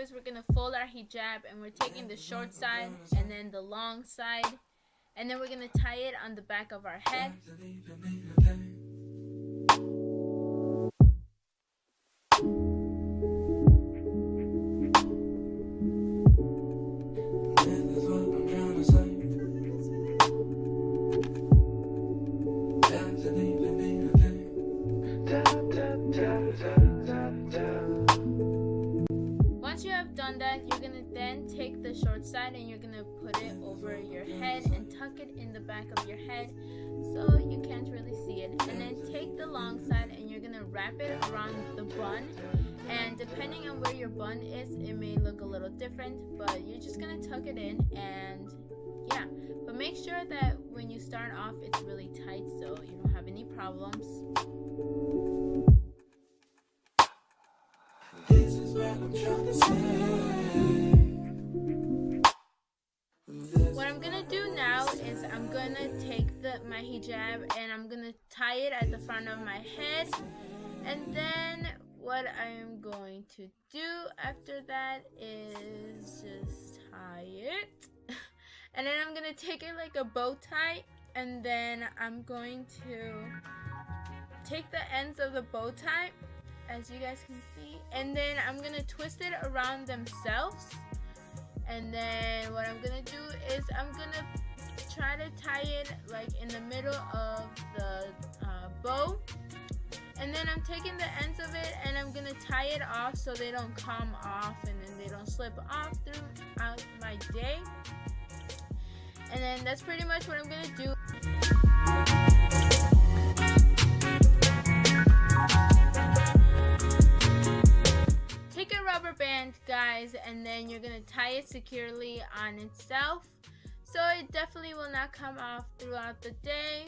is we're going to fold our hijab, and we're taking the short side and then the long side, and then we're going to tie it on the back of our head. Once you have done that, you're going to then take the short side and you're going to put it over your head and tuck it in the back of your head so you can't really see it. And then take the long side and you're going to wrap it around the bun. And depending on where your bun is, it may look a little different, but you're just going to tuck it in. And yeah, but make sure that when you start off, it's really tight so you don't have any problems. This is what I'm trying to say. What I'm gonna do now is I'm gonna take my hijab and I'm gonna tie it at the front of my head, and then what I am going to do after that is just tie it and then I'm gonna take it like a bow tie, and then I'm going to take the ends of the bow tie, as you guys can see, and then I'm gonna twist it around themselves. And then what I'm gonna do is I'm gonna try to tie it like in the middle of the bow, and then I'm taking the ends of it and I'm gonna tie it off so they don't come off and then they don't slip off throughout my day. And then that's pretty much what I'm gonna do. Take a rubber band, guys, and then you're gonna tie it securely on itself so it definitely will not come off throughout the day.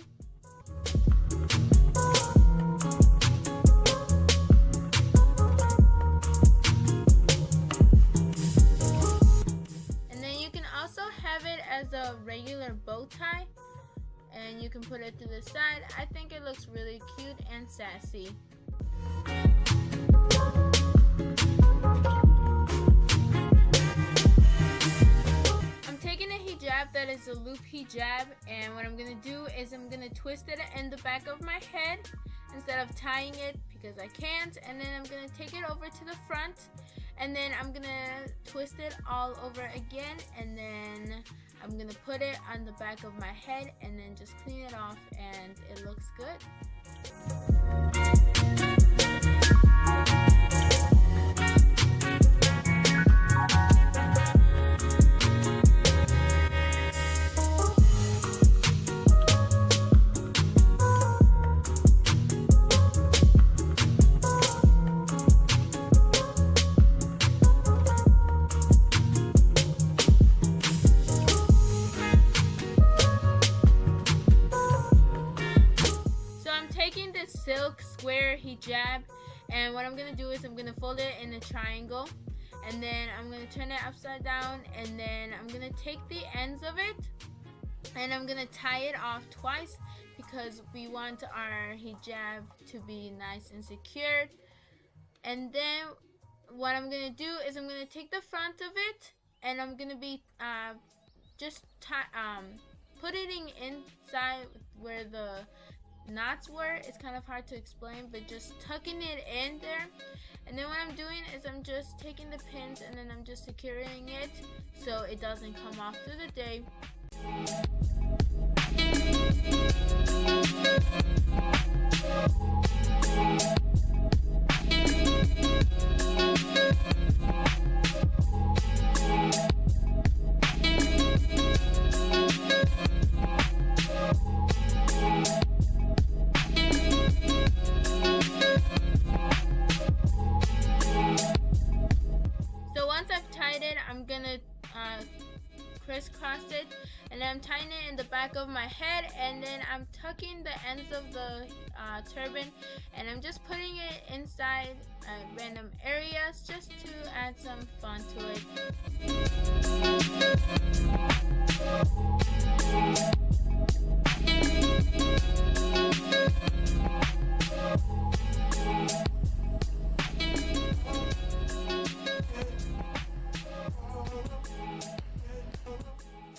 And then you can also have it as a regular bow tie, and you can put it to the side. I think it looks really cute and sassy. I'm taking a hijab that is a loop hijab, and what I'm gonna do is I'm gonna twist it in the back of my head instead of tying it because I can't, and then I'm gonna take it over to the front, and then I'm gonna twist it all over again, and then I'm gonna put it on the back of my head and then just clean it off, and it looks good. Silk square hijab, and what I'm gonna do is I'm gonna fold it in a triangle, and then I'm gonna turn it upside down, and then I'm gonna take the ends of it and I'm gonna tie it off twice because we want our hijab to be nice and secured. And then what I'm gonna do is I'm gonna take the front of it and I'm gonna be putting inside where the knots were. It's kind of hard to explain, but just tucking it in there. And then what I'm doing is I'm just taking the pins and then I'm just securing it so it doesn't come off through the day. I'm gonna crisscross it, and then I'm tying it in the back of my head, and then I'm tucking the ends of the turban, and I'm just putting it inside random areas just to add some fun to it.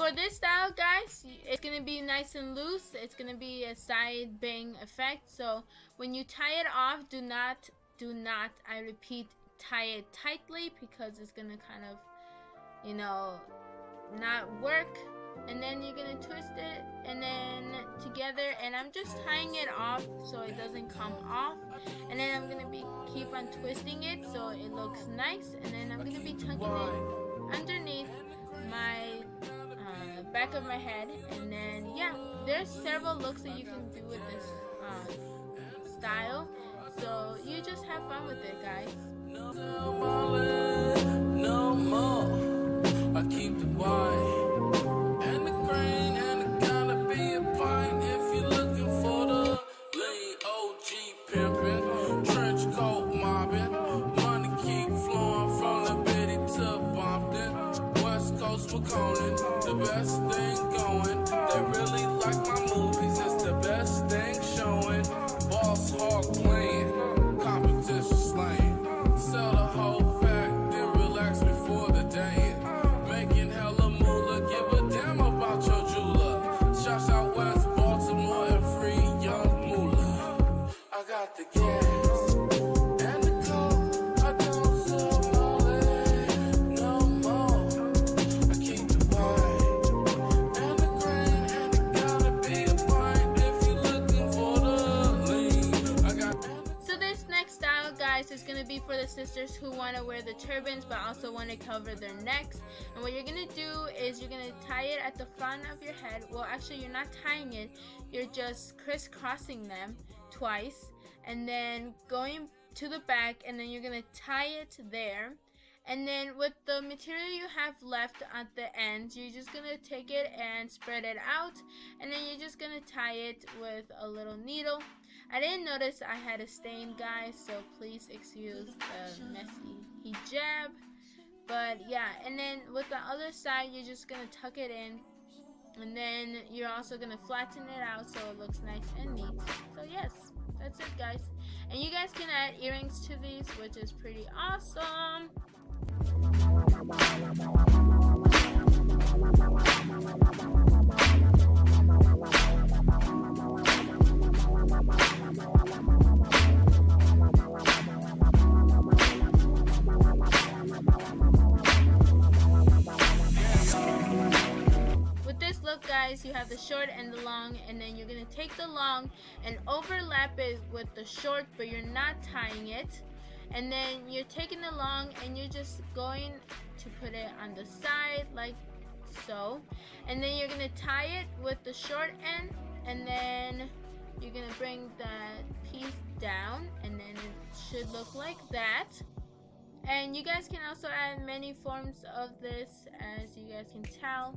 for this style, guys, it's gonna be nice and loose. It's gonna be a side bang effect. So when you tie it off, do not, I repeat, tie it tightly, because it's gonna kind of, you know, not work. And then you're gonna twist it and then together, and I'm just tying it off so it doesn't come off. And then I'm gonna keep on twisting it so it looks nice. And then I'm gonna be tucking it underneath my back of my head. And then yeah, there's several looks that you can do with this style. So you just have fun with it, guys. No more. I keep the wine and the grain, and it gotta be a pint if you're looking for the lean OG pimpin', trench coat mobbing, money keep flowing from the Biddy to Bompton, West Coast McConan, the best thing going. They really like my movies, it's the best thing showing. Boss hog playing, competition slaying, sell the whole pack, then relax before the day. Making hella moolah, give a damn about your jeweler. Shouts out West Baltimore and free young moolah. I got the gas and the coke, I don't sell Molly no more. I keep the wine and the grain, and it gotta be a pint if you're looking for the lean. I got. So this next style, guys, is going to be for the sisters who want to wear the turbans but also want to cover their necks. And what you're going to do is you're going to tie it at the front of your head. Well, actually, you're not tying it. You're just crisscrossing them twice and then going to the back, and then you're going to tie it there. And then with the material you have left at the end, you're just going to take it and spread it out, and then you're just going to tie it with a little needle. I didn't notice I had a stain, guys, so please excuse the messy hijab. But yeah, and then with the other side, you're just going to tuck it in, and then you're also going to flatten it out so it looks nice and neat. So yes, that's it, guys. And you guys can add earrings to these, which is pretty awesome. With this look, guys, you have the short and the long, and then you're going to take the long and overlap it with the short, but you're not tying it. And then you're taking the long and you're just going to put it on the side like so. And then you're going to tie it with the short end, and then you're going to bring that piece down, and then it should look like that. And you guys can also add many forms of this, as you guys can tell.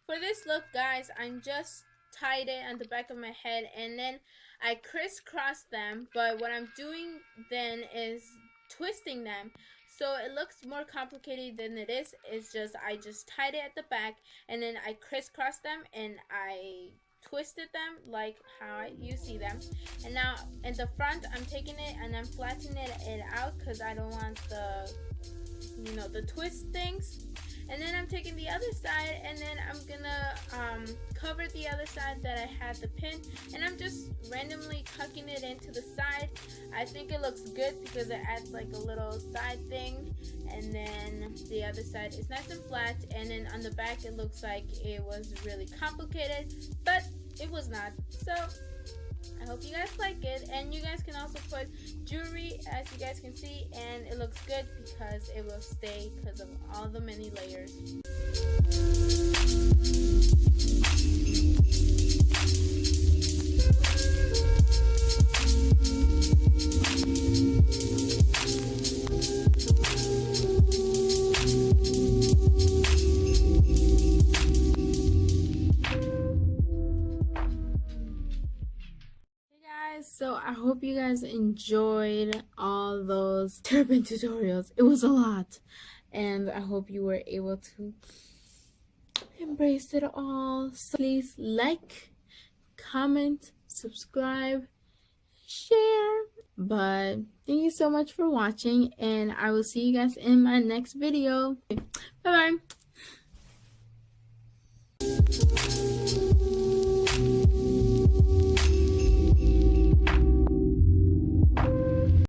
For this look, guys, I'm just tied it on the back of my head, and then I crisscross them. But what I'm doing then is twisting them So it looks more complicated than it is. It's just I just tied it at the back, and then I crisscrossed them and I twisted them like how you see them. And now in the front, I'm taking it and I'm flattening it out because I don't want the, you know, the twist things. And then I'm taking the other side, and then I'm gonna cover the other side that I had the pin, and I'm just randomly tucking it into the side. I think it looks good because it adds like a little side thing, and then the other side is nice and flat, and then on the back it looks like it was really complicated, but it was not. So I hope you guys like it, and you guys can also put jewelry, as you guys can see, and it looks good because it will stay because of all the many layers. So I hope you guys enjoyed all those turban tutorials. It was a lot, and I hope you were able to embrace it all. So please like, comment, subscribe, share. But thank you so much for watching, and I will see you guys in my next video. Bye bye.